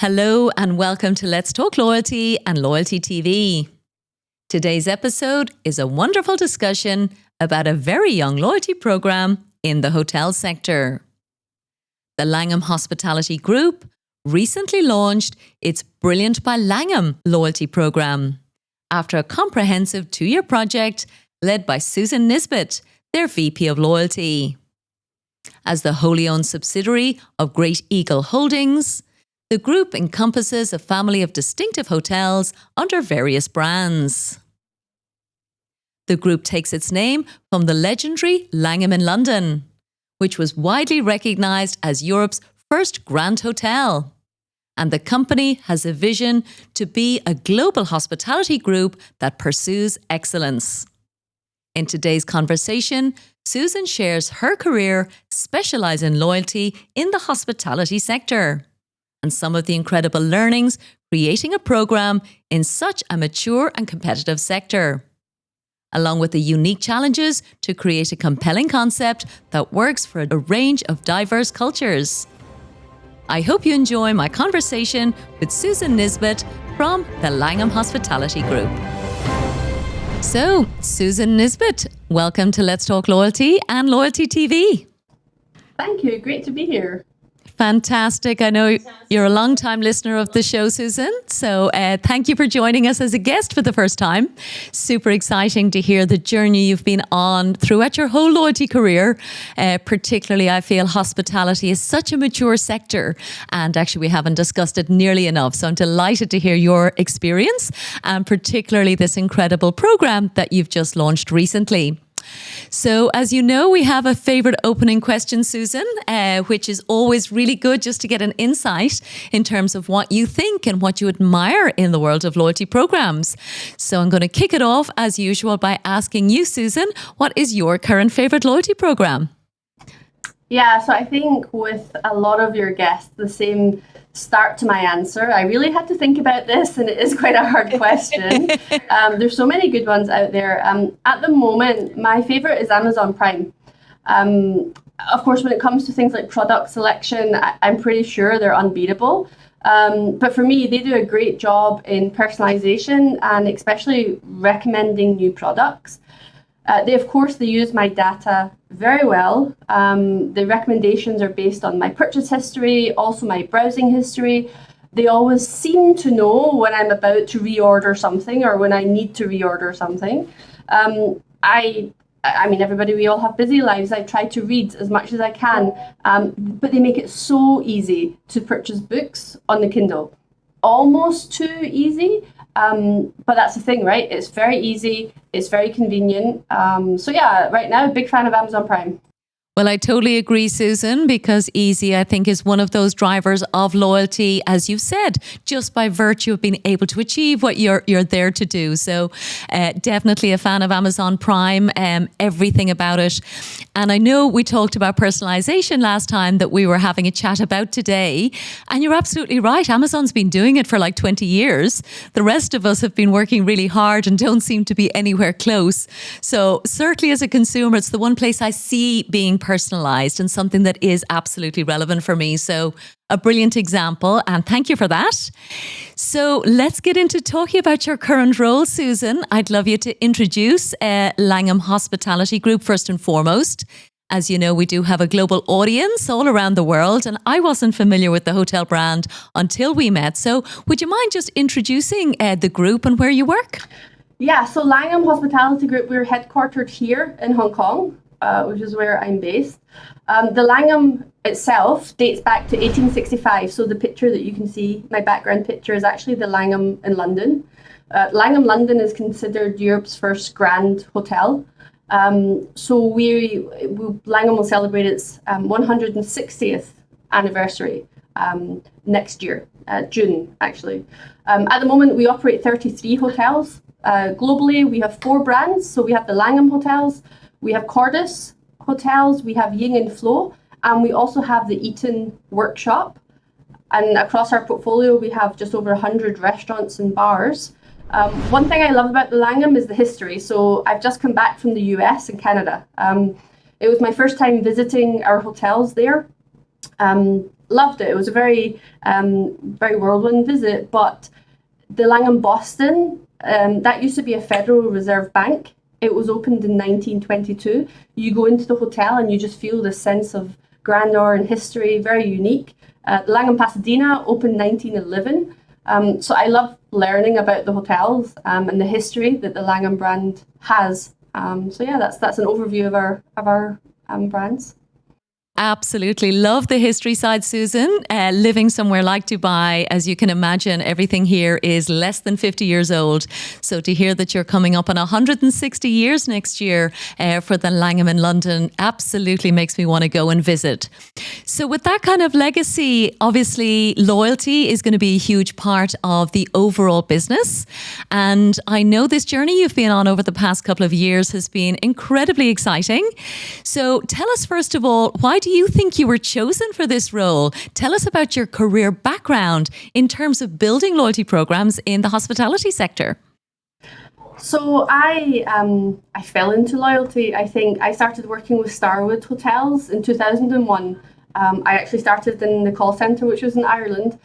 Hello and welcome to Let's Talk Loyalty and Loyalty TV. Today's episode is a wonderful discussion about a very young loyalty program in the hotel sector. The Langham Hospitality Group recently launched its Brilliant by Langham loyalty program after a comprehensive 2-year project led by Susan Nisbet, their VP of Loyalty. As the wholly owned subsidiary of Great Eagle Holdings, the group encompasses a family of distinctive hotels under various brands. The group takes its name from the legendary Langham in London, which was widely recognised as Europe's first grand hotel. And the company has a vision to be a global hospitality group that pursues excellence. In today's conversation, Susan shares her career specialising in loyalty in the hospitality sector, and some of the incredible learnings creating a program in such a mature and competitive sector, along with the unique challenges to create a compelling concept that works for a range of diverse cultures. I hope you enjoy my conversation with Susan Nisbet from the Langham Hospitality Group. So, Susan Nisbet, welcome to Let's Talk Loyalty and Loyalty TV. Thank you. Great to be here. Fantastic. I know you're a long-time listener of the show, Susan. So thank you for joining us as a guest for the first time. Super exciting to hear the journey you've been on throughout your whole loyalty career. Particularly, I feel hospitality is such a mature sector, and actually we haven't discussed it nearly enough. So I'm delighted to hear your experience, and particularly this incredible program that you've just launched recently. So, as you know, we have a favourite opening question, Susan, which is always really good just to get an insight in terms of what you think and what you admire in the world of loyalty programs. So I'm going to kick it off, as usual, by asking you, Susan, what is your current favourite loyalty program? Yeah, so I think with a lot of your guests, the same start to my answer. I really had to think about this, and it is quite a hard question. There's so many good ones out there. At the moment, my favorite is Amazon Prime. Of course, when it comes to things like product selection, I'm pretty sure they're unbeatable. But for me, they do a great job in personalization and especially recommending new products. They use my data very well. The recommendations are based on my purchase history, also my browsing history. They always seem to know when I'm about to reorder something or when I need to reorder something. I mean, everybody, we all have busy lives. I try to read as much as I can, but they make it so easy to purchase books on the Kindle. Almost too easy. But that's the thing, right? It's very easy. It's very convenient. So yeah, right now, big fan of Amazon Prime. Well, I totally agree, Susan, because easy, I think, is one of those drivers of loyalty, as you've said, just by virtue of being able to achieve what you're there to do. So definitely a fan of Amazon Prime, everything about it. And I know we talked about personalization last time that we were having a chat about today. And you're absolutely right. Amazon's been doing it for like 20 years. The rest of us have been working really hard and don't seem to be anywhere close. So certainly as a consumer, it's the one place I see being personalized and something that is absolutely relevant for me. So a brilliant example, and thank you for that. So let's get into talking about your current role, Susan. I'd love you to introduce Langham Hospitality Group first and foremost. As you know, we do have a global audience all around the world, and I wasn't familiar with the hotel brand until we met. So would you mind just introducing the group and where you work? Yeah, so Langham Hospitality Group, we're headquartered here in Hong Kong, which is where I'm based. The Langham itself dates back to 1865. So the picture that you can see, my background picture, is actually the Langham in London. Langham London is considered Europe's first grand hotel. So Langham will celebrate its 160th anniversary next year, June, actually. At the moment, we operate 33 hotels. Globally, we have 4 brands. So we have the Langham Hotels, we have Cordis Hotels, we have Ying and Flow, and we also have the Eaton Workshop. And across our portfolio, we have just over 100 restaurants and bars. One thing I love about the Langham is the history. So I've just come back from the US and Canada. It was my first time visiting our hotels there. loved it. It was a very whirlwind visit. But the Langham Boston, that used to be a Federal Reserve Bank. It was opened in 1922. You go into the hotel and you just feel this sense of grandeur and history, very unique. The Langham Pasadena opened 1911. So I love learning about the hotels and the history that the Langham brand has. So yeah, that's an overview of our brands. Absolutely. Love the history side, Susan. Living somewhere like Dubai, as you can imagine, everything here is less than 50 years old. So to hear that you're coming up on 160 years next year for the Langham in London absolutely makes me want to go and visit. So with that kind of legacy, obviously loyalty is going to be a huge part of the overall business. And I know this journey you've been on over the past couple of years has been incredibly exciting. So tell us, first of all, why do you think you were chosen for this role? Tell us about your career background in terms of building loyalty programs in the hospitality sector. So I fell into loyalty. I think I started working with Starwood Hotels in 2001. I actually started in the call centre, which was in Ireland.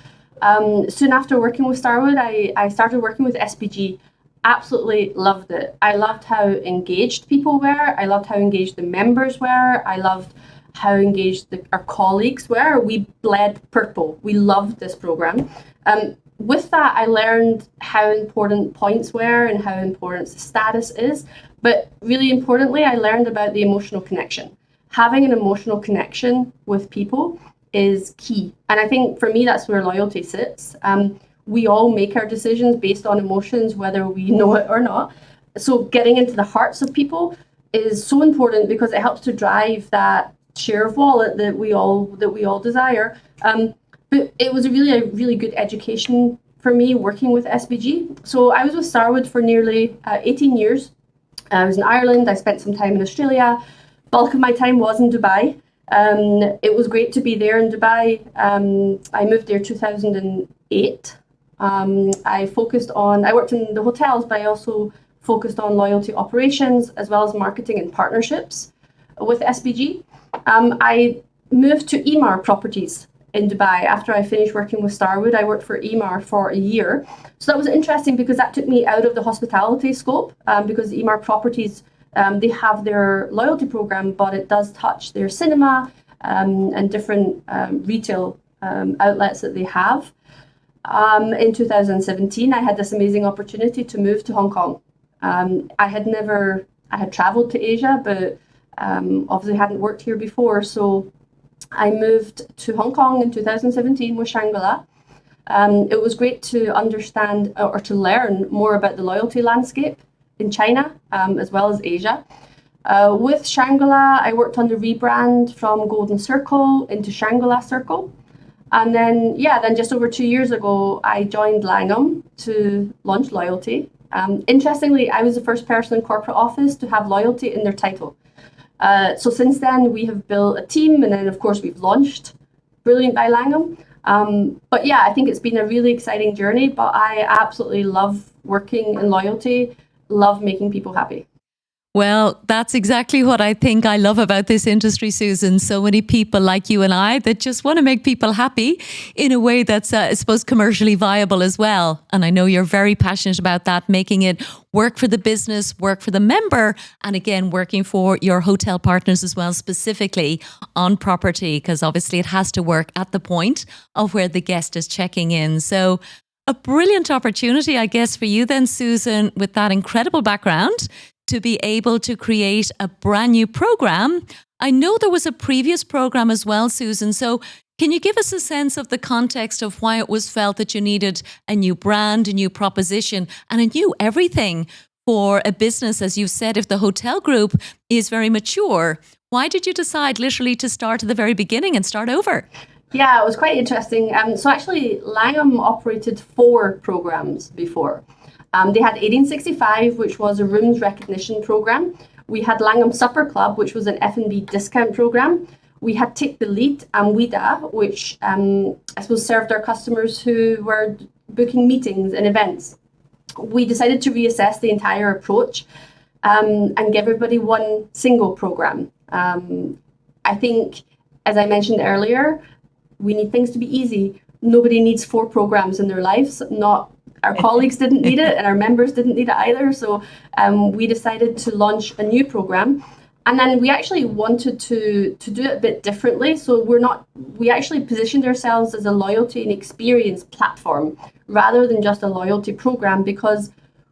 Soon after working with Starwood, I started working with SPG. Absolutely loved it. I loved how engaged people were. I loved how engaged the members were. I loved how engaged our colleagues were. We bled purple. We loved this program. With that, I learned how important points were and how important status is. But really importantly, I learned about the emotional connection. Having an emotional connection with people is key. And I think for me, that's where loyalty sits. We all make our decisions based on emotions, whether we know it or not. So getting into the hearts of people is so important because it helps to drive that share of wallet that we all desire. But it was a really good education for me working with SBG. So I was with Starwood for nearly 18 years. I was in Ireland. I spent some time in Australia. Bulk of my time was in Dubai. It was great to be there in Dubai. I moved there 2008. I worked in the hotels, but I also focused on loyalty operations as well as marketing and partnerships with SBG. I moved to Emaar Properties in Dubai after I finished working with Starwood. I worked for Emaar for a year. So that was interesting because that took me out of the hospitality scope because Emaar Properties, they have their loyalty program, but it does touch their cinema and different retail outlets that they have. In 2017, I had this amazing opportunity to move to Hong Kong. I had traveled to Asia, but obviously hadn't worked here before. So I moved to Hong Kong in 2017 with Shangri-La. It was great to understand or to learn more about the loyalty landscape in China as well as Asia. With Shangri-La, I worked on the rebrand from Golden Circle into Shangri-La Circle. And then just over 2 years ago, I joined Langham to launch loyalty. Interestingly, I was the first person in corporate office to have loyalty in their title. So since then, we have built a team, and then, of course, we've launched Brilliant by Langham. But yeah, I think it's been a really exciting journey, but I absolutely love working in loyalty, love making people happy. Well, that's exactly what I think I love about this industry, Susan. So many people like you and I that just want to make people happy in a way that's, I suppose, commercially viable as well. And I know you're very passionate about that, making it work for the business, work for the member, and again, working for your hotel partners as well, specifically on property, because obviously it has to work at the point of where the guest is checking in. So a brilliant opportunity, I guess, for you then, Susan, with that incredible background, to be able to create a brand new program. I know there was a previous program as well, Susan. So can you give us a sense of the context of why it was felt that you needed a new brand, a new proposition, and a new everything for a business, as you said, if the hotel group is very mature? Why did you decide literally to start at the very beginning and start over? Yeah, it was quite interesting. So actually, Langham operated 4 programs before. They had 1865, which was a rooms recognition program. We had Langham Supper Club, which was an F&B discount program. We had Take the Lead and WIDA, which I suppose served our customers who were booking meetings and events. We decided to reassess the entire approach and give everybody one single program. I think, as I mentioned earlier, We need things to be easy. Nobody needs 4 programs in their lives. Not our colleagues didn't need it, and our members didn't need it either. So we decided to launch a new program. And then we actually wanted to do it a bit differently. So we actually positioned ourselves as a loyalty and experience platform rather than just a loyalty program, because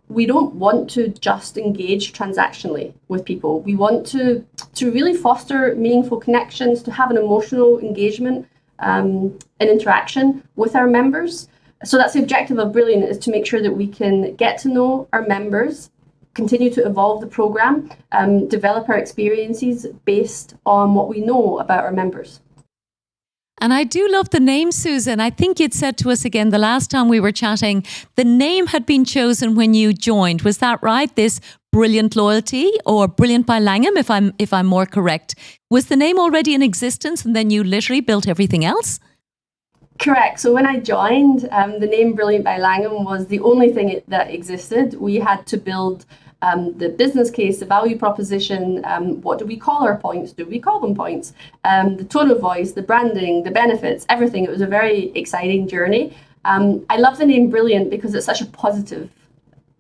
we don't want to just engage transactionally with people. We want to really foster meaningful connections, to have an emotional engagement and interaction with our members. So that's the objective of Brilliant, is to make sure that we can get to know our members, continue to evolve the program, develop our experiences based on what we know about our members. And I do love the name, Susan. I think you'd said to us again the last time we were chatting, the name had been chosen when you joined. Was that right? This Brilliant Loyalty, or Brilliant by Langham, if I'm more correct. Was the name already in existence and then you literally built everything else? Correct. So when I joined, the name Brilliant by Langham was the only thing that existed. We had to build the business case, the value proposition, what do we call our points? Do we call them points? The tone of voice, the branding, the benefits, everything. It was a very exciting journey. I love the name Brilliant because it's such a positive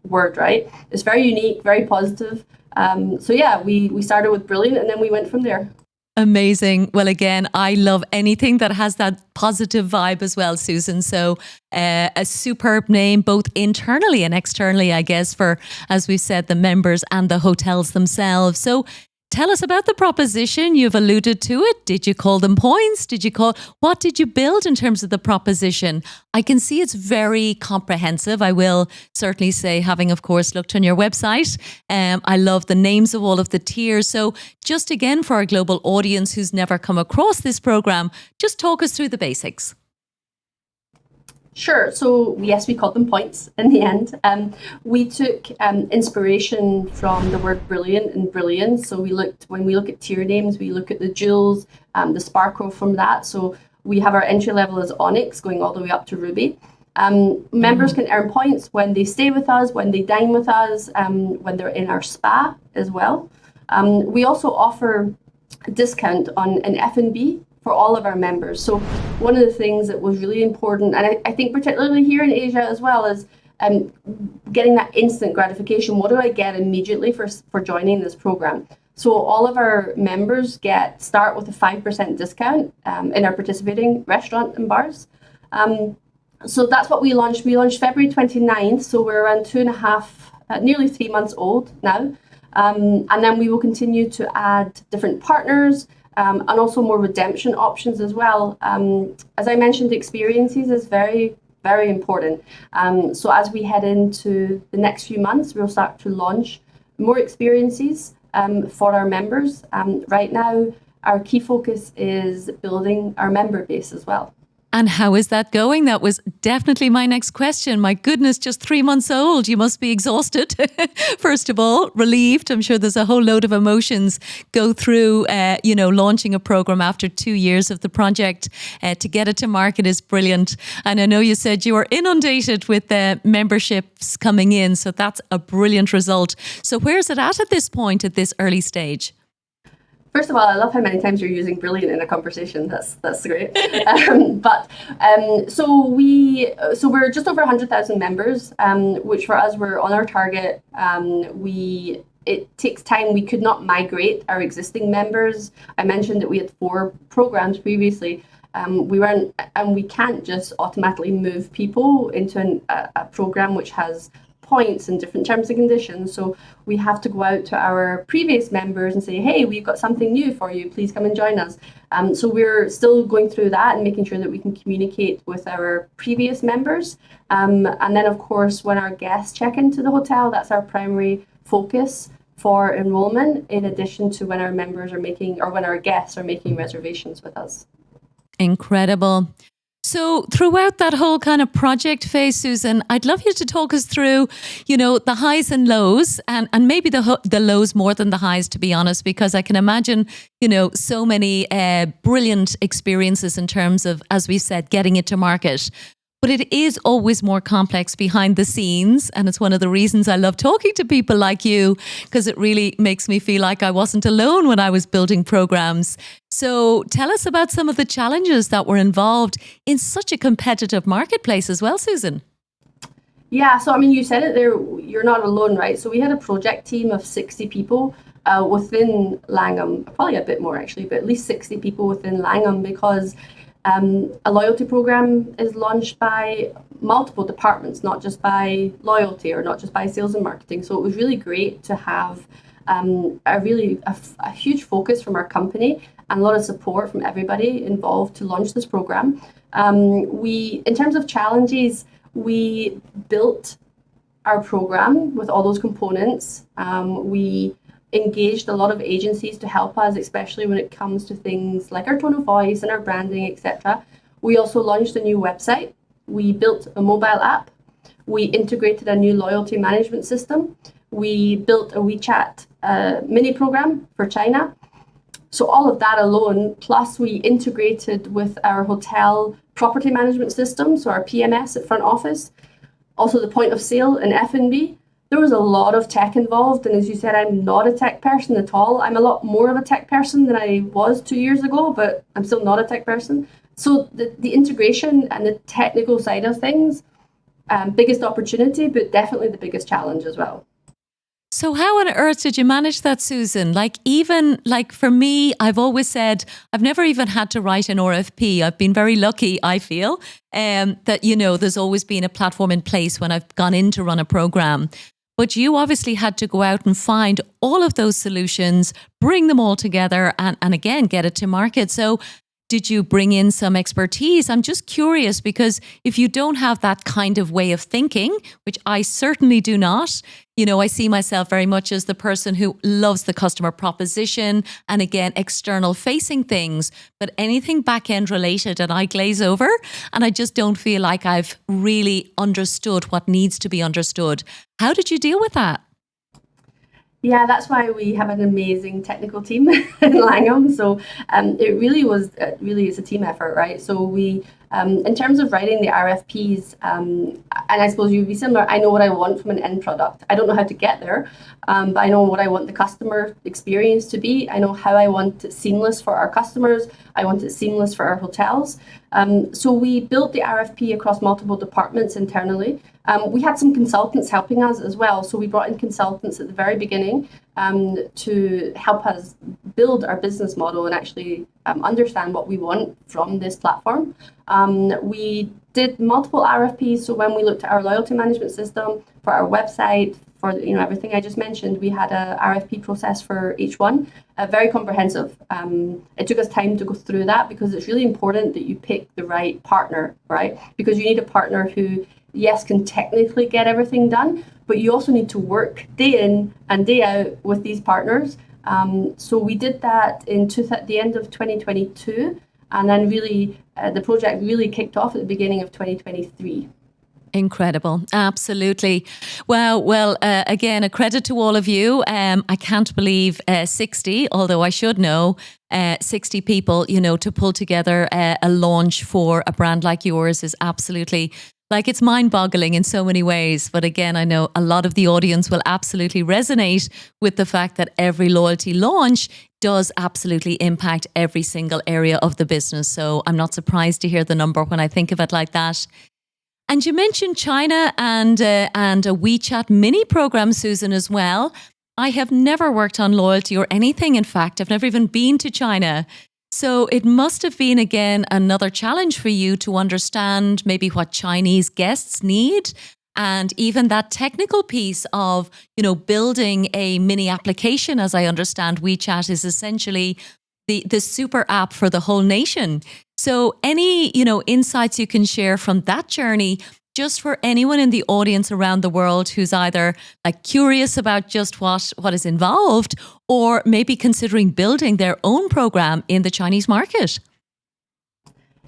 word, right? It's very unique, very positive. So yeah, we started with Brilliant and then we went from there. Amazing. Well, again, I love anything that has that positive vibe as well, Susan. So a superb name, both internally and externally, I guess, for, as we've said, the members and the hotels themselves. So tell us about the proposition. You've alluded to it. Did you call them points? What did you build in terms of the proposition? I can see it's very comprehensive. I will certainly say, having, of course, looked on your website. I love the names of all of the tiers. So just again, for our global audience who's never come across this program, just talk us through the basics. Sure. So yes, we called them points in the end. We took inspiration from the word brilliant and brilliance. So when we look at tier names, we look at the jewels, the sparkle from that. So we have our entry level as Onyx, going all the way up to Ruby. Members can earn points when they stay with us, when they dine with us, when they're in our spa as well. We also offer a discount on an F&B for all of our members. So one of the things that was really important, and I think particularly here in Asia as well, is getting that instant gratification. What do I get immediately for joining this program? So all of our members start with a 5% discount in our participating restaurant and bars. So that's what we launched. We launched February 29th, so we're around 2.5, nearly 3 months old now. And then we will continue to add different partners, and also more redemption options as well. As I mentioned, experiences is very, very important. So as we head into the next few months, we'll start to launch more experiences for our members. Right now, our key focus is building our member base as well. And how is that going? That was definitely my next question. My goodness, just 3 months old. You must be exhausted. First of all, relieved. I'm sure there's a whole load of emotions go through, launching a program after 2 years of the project. To get it to market is brilliant. And I know you said you were inundated with memberships coming in. So that's a brilliant result. So where is it at this point, at this early stage? First of all, I love how many times you're using brilliant in a conversation. That's great. So we're just over 100,000 members, which for us, we're on our target. It takes time. We could not migrate our existing members. I mentioned that we had 4 programs previously. We can't just automatically move people into a program which has points and different terms and conditions. So we have to go out to our previous members and say, hey, we've got something new for you. Please come and join us. So we're still going through that and making sure that we can communicate with our previous members. And then, of course, when our guests check into the hotel, that's our primary focus for enrollment, in addition to when our members are when our guests are making reservations with us. Incredible. So throughout that whole kind of project phase, Susan, I'd love you to talk us through, the highs and lows, and maybe the lows more than the highs, to be honest, because I can imagine, so many brilliant experiences in terms of, as we said, getting it to market. But it is always more complex behind the scenes. And it's one of the reasons I love talking to people like you, because it really makes me feel like I wasn't alone when I was building programs. So tell us about some of the challenges that were involved in such a competitive marketplace as well, Susan. Yeah, so I mean, you said it there, you're not alone, right? So we had a project team of 60 people within Langham, probably a bit more actually, but at least 60 people within Langham, because a loyalty program is launched by multiple departments, not just by loyalty or not just by sales and marketing. So it was really great to have a huge focus from our company and a lot of support from everybody involved to launch this program. In terms of challenges, we built our program with all those components. We engaged a lot of agencies to help us, especially when it comes to things like our tone of voice and our branding, etc. We also launched a new website. We built a mobile app. We integrated a new loyalty management system. We built a WeChat mini program for China. So all of that alone, plus we integrated with our hotel property management system, so our PMS at front office, also the point of sale and F&B. There was a lot of tech involved, and as you said, I'm not a tech person at all. I'm a lot more of a tech person than I was 2 years ago, but I'm still not a tech person. So the integration and the technical side of things, biggest opportunity, but definitely the biggest challenge as well. So how on earth did you manage that, Susan? Like for me, I've always said I've never even had to write an RFP. I've been very lucky, I feel, that, there's always been a platform in place when I've gone in to run a program. But you obviously had to go out and find all of those solutions, bring them all together and again, get it to market. So did you bring in some expertise? I'm just curious, because if you don't have that kind of way of thinking, which I certainly do not, I see myself very much as the person who loves the customer proposition and again, external facing things, but anything back end related and I glaze over and I just don't feel like I've really understood what needs to be understood. How did you deal with that? Yeah, that's why we have an amazing technical team in Langham. So it really is a team effort, right? So we, in terms of writing the RFPs, and I suppose you'd be similar, I know what I want from an end product. I don't know how to get there, but I know what I want the customer experience to be. I know how I want it seamless for our customers. I want it seamless for our hotels. So we built the RFP across multiple departments internally. We had some consultants helping us as well. So we brought in consultants at the very beginning to help us build our business model and actually understand what we want from this platform. We did multiple RFPs. So when we looked at our loyalty management system, for our website, for everything I just mentioned, we had a RFP process for each one, very comprehensive. It took us time to go through that because it's really important that you pick the right partner, right? Because you need a partner who, yes, can technically get everything done, but you also need to work day in and day out with these partners. So we did that at the end of 2022, and then really the project really kicked off at the beginning of 2023. Incredible. Absolutely. Well, again, a credit to all of you. I can't believe 60, although I should know, 60 people, to pull together a launch for a brand like yours is absolutely, it's mind-boggling in so many ways. But again, I know a lot of the audience will absolutely resonate with the fact that every loyalty launch does absolutely impact every single area of the business. So I'm not surprised to hear the number when I think of it like that. And you mentioned China and a WeChat mini program, Susan, as well. I have never worked on loyalty or anything. In fact, I've never even been to China. So it must have been, again, another challenge for you to understand maybe what Chinese guests need and even that technical piece of, building a mini application. As I understand, WeChat is essentially the super app for the whole nation. So any, insights you can share from that journey, just for anyone in the audience around the world who's either curious about just what is involved or maybe considering building their own program in the Chinese market?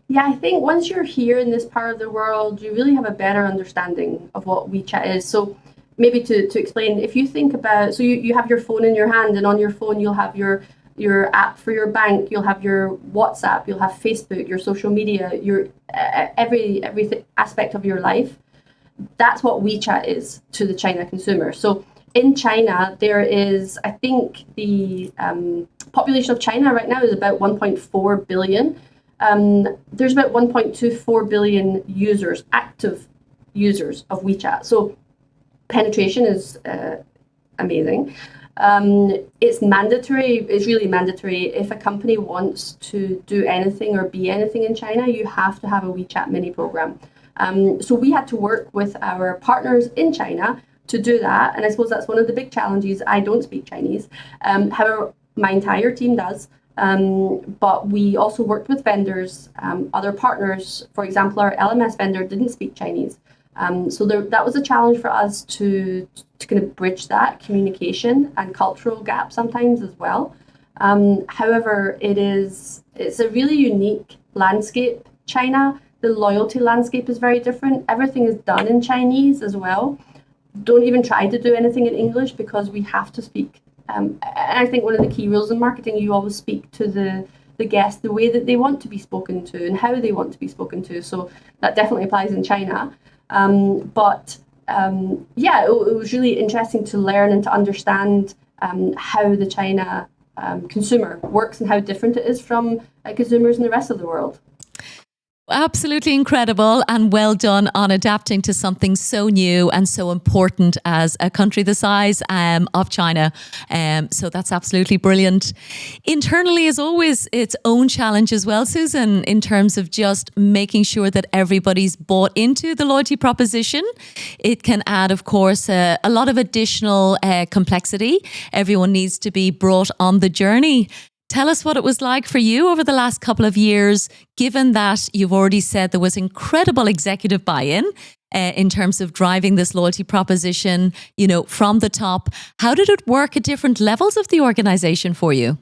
Yeah, I think once you're here in this part of the world, you really have a better understanding of what WeChat is. So maybe to explain, if you think about, so you have your phone in your hand, and on your phone you'll have your your app for your bank, you'll have your WhatsApp, you'll have Facebook, your social media, your every aspect of your life. That's what WeChat is to the China consumer. So in China, there is, I think the population of China right now is about 1.4 billion. There's about 1.24 billion users, active users of WeChat. So penetration is amazing. It's mandatory, it's really mandatory. If a company wants to do anything or be anything in China, you have to have a WeChat mini program. So we had to work with our partners in China to do that. And I suppose that's one of the big challenges. I don't speak Chinese. However, my entire team does. But we also worked with vendors, other partners. For example, our LMS vendor didn't speak Chinese. So that was a challenge for us to kind of bridge that communication and cultural gap sometimes as well. However, it's a really unique landscape, China. The loyalty landscape is very different. Everything is done in Chinese as well. Don't even try to do anything in English because we have to speak. And I think one of the key rules in marketing, you always speak to the guest the way that they want to be spoken to and how they want to be spoken to. So that definitely applies in China. It was really interesting to learn and to understand how the China consumer works and how different it is from consumers in the rest of the world. Absolutely incredible, and well done on adapting to something so new and so important as a country the size of China. So that's absolutely brilliant. Internally, as always, its own challenge as well, Susan, in terms of just making sure that everybody's bought into the loyalty proposition. It can add, of course, a lot of additional complexity. Everyone needs to be brought on the journey. Tell us what it was like for you over the last couple of years, given that you've already said there was incredible executive buy-in in terms of driving this loyalty proposition, from the top. How did it work at different levels of the organization for you?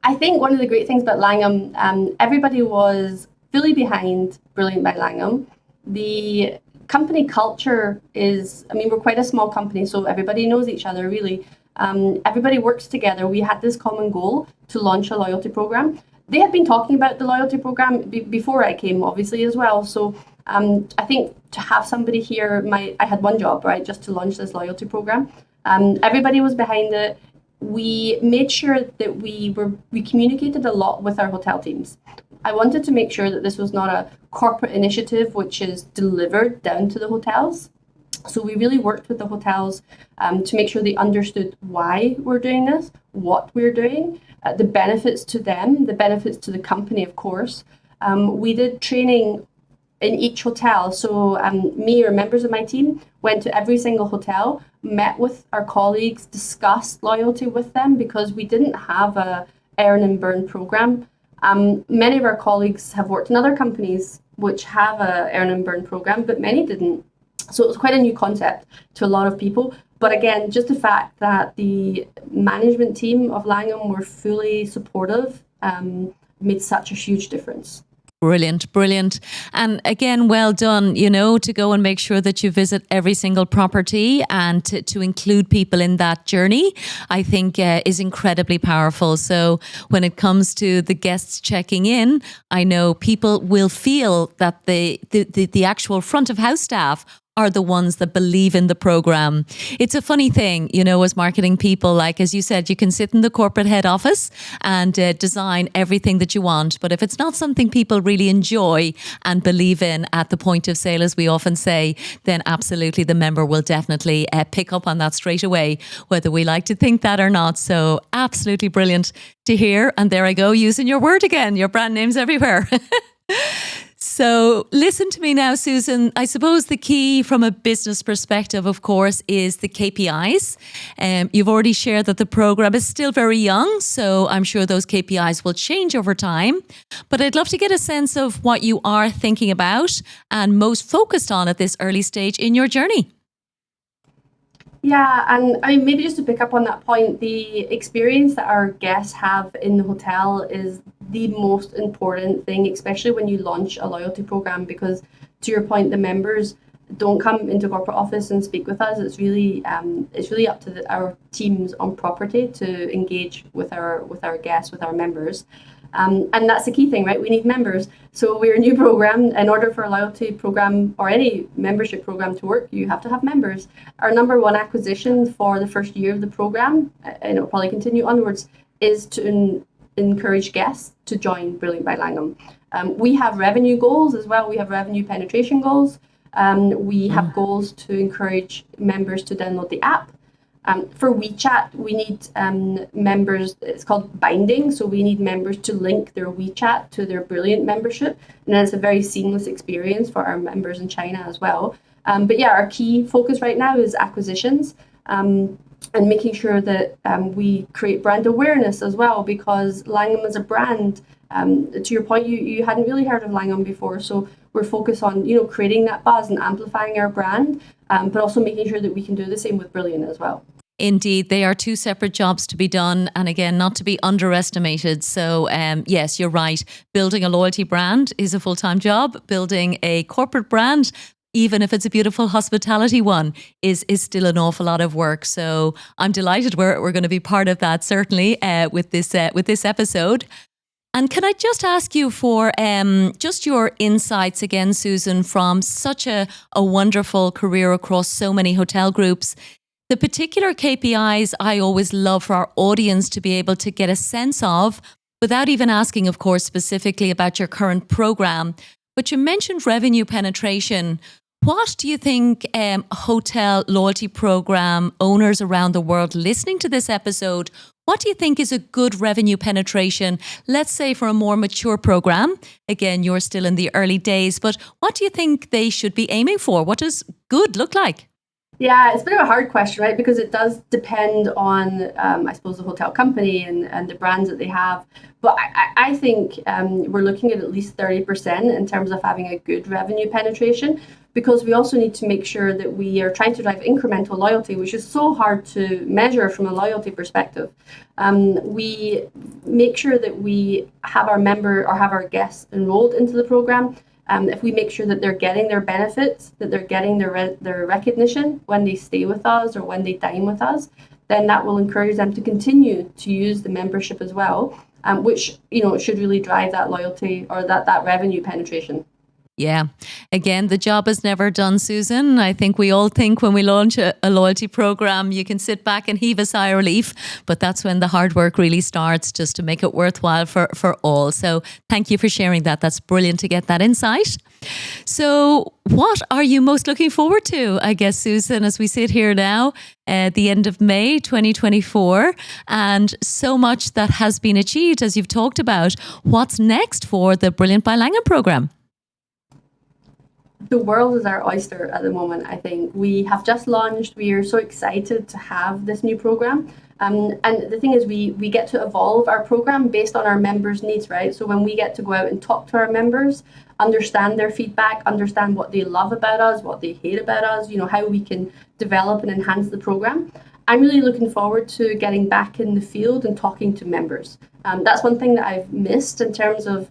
I think one of the great things about Langham, everybody was fully behind Brilliant by Langham. The company culture is, we're quite a small company, so everybody knows each other, really. Everybody works together. We had this common goal to launch a loyalty program. They had been talking about the loyalty program before I came, obviously, as well. So I think to have somebody here, I had one job, right, just to launch this loyalty program. Everybody was behind it. We made sure that we communicated a lot with our hotel teams. I wanted to make sure that this was not a corporate initiative which is delivered down to the hotels. So we really worked with the hotels to make sure they understood why we're doing this, what we're doing, the benefits to them, the benefits to the company, of course. We did training in each hotel. So me or members of my team went to every single hotel, met with our colleagues, discussed loyalty with them because we didn't have a earn and burn program. Many of our colleagues have worked in other companies which have a earn and burn program, but many didn't. So it was quite a new concept to a lot of people. But again, just the fact that the management team of Langham were fully supportive made such a huge difference. Brilliant, brilliant. And again, well done, to go and make sure that you visit every single property and to include people in that journey, I think is incredibly powerful. So when it comes to the guests checking in, I know people will feel that the actual front of house staff are the ones that believe in the program. It's a funny thing, as marketing people, like, as you said, you can sit in the corporate head office and design everything that you want. But if it's not something people really enjoy and believe in at the point of sale, as we often say, then absolutely the member will definitely pick up on that straight away, whether we like to think that or not. So absolutely brilliant to hear. And there I go, using your word again, your brand names everywhere. So listen to me now, Susan. I suppose the key from a business perspective, of course, is the KPIs. You've already shared that the program is still very young, so I'm sure those KPIs will change over time. But I'd love to get a sense of what you are thinking about and most focused on at this early stage in your journey. Yeah, and maybe just to pick up on that point, the experience that our guests have in the hotel is the most important thing, especially when you launch a loyalty program, because to your point, the members, don't come into corporate office and speak with us. It's really up to our teams on property to engage with our guests, with our members. And that's the key thing, right? We need members. So we're a new program. In order for a loyalty program or any membership program to work, you have to have members. Our number one acquisition for the first year of the program, and it'll probably continue onwards, is to encourage guests to join Brilliant by Langham. We have revenue goals as well. We have revenue penetration goals. We have goals to encourage members to download the app. For WeChat, we need members, it's called binding, so we need members to link their WeChat to their Brilliant membership, and then it's a very seamless experience for our members in China as well. But yeah, our key focus right now is acquisitions and making sure that we create brand awareness as well, because Langham as a brand, to your point, you hadn't really heard of Langham before, so we're focused on creating that buzz and amplifying our brand, but also making sure that we can do the same with Brilliant as well. Indeed, they are two separate jobs to be done, and again, not to be underestimated. So yes, you're right. Building a loyalty brand is a full-time job. Building a corporate brand, even if it's a beautiful hospitality one, is still an awful lot of work. So I'm delighted we're going to be part of that, certainly, with this episode. And can I just ask you for just your insights again, Susan, from such a wonderful career across so many hotel groups. The particular KPIs I always love for our audience to be able to get a sense of, without even asking, of course, specifically about your current program. But you mentioned revenue penetration. What do you think hotel loyalty program owners around the world listening to this episode, what do you think is a good revenue penetration, let's say for a more mature program? Again, you're still in the early days, but what do you think they should be aiming for? What does good look like? Yeah, it's a bit of a hard question, right? Because it does depend on, I suppose, the hotel company and the brands that they have. But I think we're looking at least 30% in terms of having a good revenue penetration, because we also need to make sure that we are trying to drive incremental loyalty, which is so hard to measure from a loyalty perspective. We make sure that we have our member or have our guests enrolled into the program. If we make sure that they're getting their benefits, that they're getting their recognition when they stay with us or when they dine with us, then that will encourage them to continue to use the membership as well, which should really drive that loyalty or that revenue penetration. Yeah. Again, the job is never done, Susan. I think we all think when we launch a loyalty program, you can sit back and heave a sigh of relief, but that's when the hard work really starts, just to make it worthwhile for all. So thank you for sharing that. That's brilliant to get that insight. So what are you most looking forward to, I guess, Susan, as we sit here now at the end of May 2024, and so much that has been achieved, as you've talked about. What's next for the Brilliant by Langham program? The world is our oyster at the moment, I think. We have just launched. We are so excited to have this new program. And the thing is, we get to evolve our program based on our members' needs, right? So when we get to go out and talk to our members, understand their feedback, understand what they love about us, what they hate about us, how we can develop and enhance the program. I'm really looking forward to getting back in the field and talking to members. That's one thing that I've missed in terms of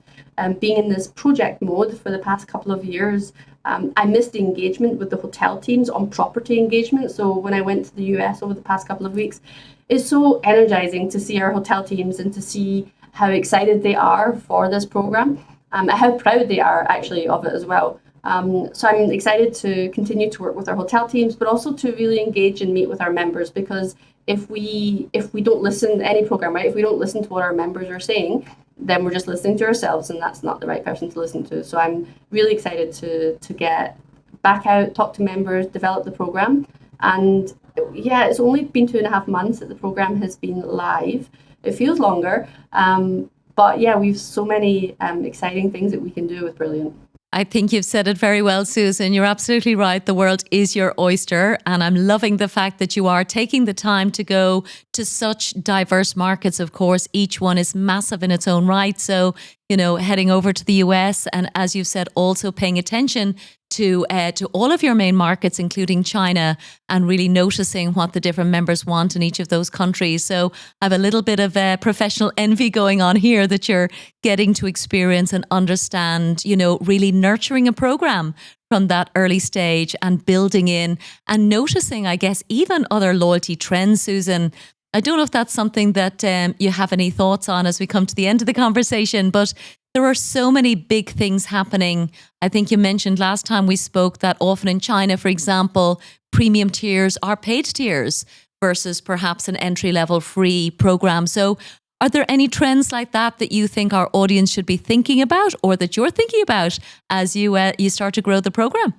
being in this project mode for the past couple of years. I missed the engagement with the hotel teams on property engagement. So when I went to the US over the past couple of weeks, it's so energizing to see our hotel teams and to see how excited they are for this program, and how proud they are actually of it as well. So I'm excited to continue to work with our hotel teams, but also to really engage and meet with our members, because if we don't listen to any program, right, if we don't listen to what our members are saying, then we're just listening to ourselves, and that's not the right person to listen to. So I'm really excited to get back out, talk to members, develop the program. And yeah, it's only been 2.5 months that the program has been live. It feels longer, but yeah, we've so many exciting things that we can do with Brilliant. I think you've said it very well, Susan. You're absolutely right. The world is your oyster. And I'm loving the fact that you are taking the time to go to such diverse markets, of course. Each one is massive in its own right. So, heading over to the US, and as you've said, also paying attention to all of your main markets, including China, and really noticing what the different members want in each of those countries. So I have a little bit of professional envy going on here that you're getting to experience and understand, really nurturing a program from that early stage and building in and noticing, I guess, even other loyalty trends, Susan. I don't know if that's something that you have any thoughts on as we come to the end of the conversation, but there are so many big things happening. I think you mentioned last time we spoke that often in China, for example, premium tiers are paid tiers versus perhaps an entry-level free program. So are there any trends like that that you think our audience should be thinking about or that you're thinking about as you start to grow the program?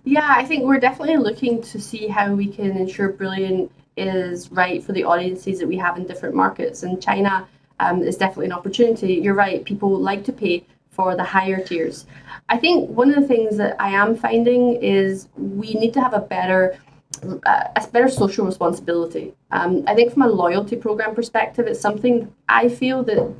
Yeah, I think we're definitely looking to see how we can ensure Brilliant is right for the audiences that we have in different markets. And China is definitely an opportunity. You're right, people like to pay for the higher tiers. I think one of the things that I am finding is we need to have a better social responsibility. I think from a loyalty program perspective, it's something I feel that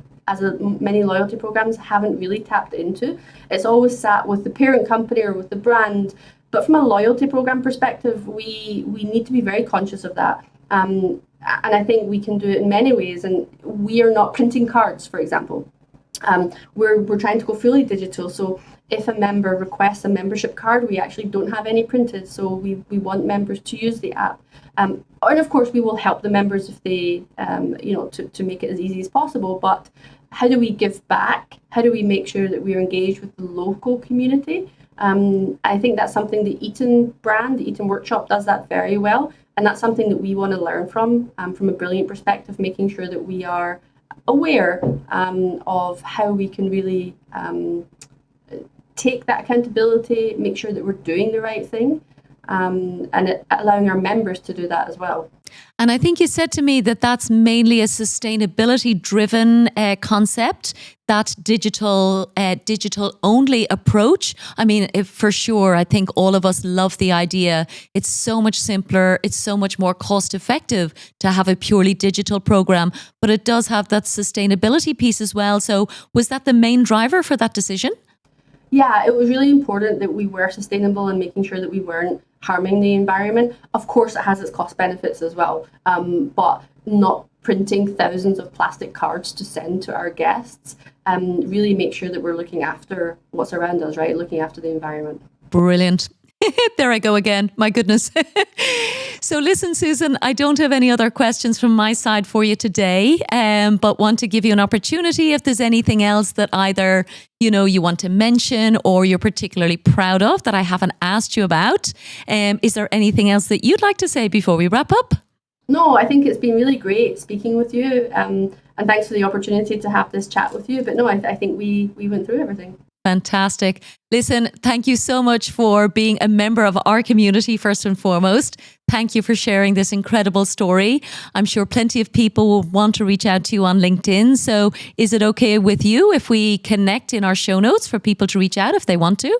many loyalty programs haven't really tapped into. It's always sat with the parent company or with the brand. But from a loyalty program perspective, we need to be very conscious of that. And I think we can do it in many ways. And we are not printing cards, for example. We're trying to go fully digital. So if a member requests a membership card, we actually don't have any printed. So we want members to use the app. And of course, we will help the members if they, to make it as easy as possible. But how do we give back? How do we make sure that we're engaged with the local community? I think that's something the Eaton brand, the Eaton Workshop, does that very well. And that's something that we want to learn from a Brilliant perspective, making sure that we are aware of how we can really take that accountability, make sure that we're doing the right thing, and allowing our members to do that as well. And I think you said to me that that's mainly a sustainability-driven concept, that digital only approach. I mean, for sure, I think all of us love the idea. It's so much simpler. It's so much more cost-effective to have a purely digital program, but it does have that sustainability piece as well. So was that the main driver for that decision? Yeah, it was really important that we were sustainable and making sure that we weren't harming the environment. Of course, it has its cost benefits as well, but not printing thousands of plastic cards to send to our guests. Really make sure that we're looking after what's around us, right? Looking after the environment. Brilliant. There I go again. My goodness. So listen, Susan, I don't have any other questions from my side for you today, but want to give you an opportunity if there's anything else that either, you want to mention or you're particularly proud of that I haven't asked you about. Is there anything else that you'd like to say before we wrap up? No, I think it's been really great speaking with you, and thanks for the opportunity to have this chat with you. But no, I think we went through everything. Fantastic. Listen, thank you so much for being a member of our community, first and foremost. Thank you for sharing this incredible story. I'm sure plenty of people will want to reach out to you on LinkedIn. So is it okay with you if we connect in our show notes for people to reach out if they want to?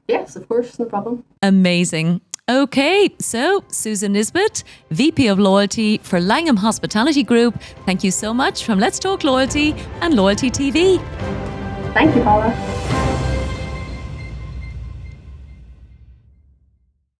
Yes, of course, no problem. Amazing. Okay, so Susan Nisbet, VP of Loyalty for Langham Hospitality Group. Thank you so much from Let's Talk Loyalty and Loyalty TV. Thank you, Paula.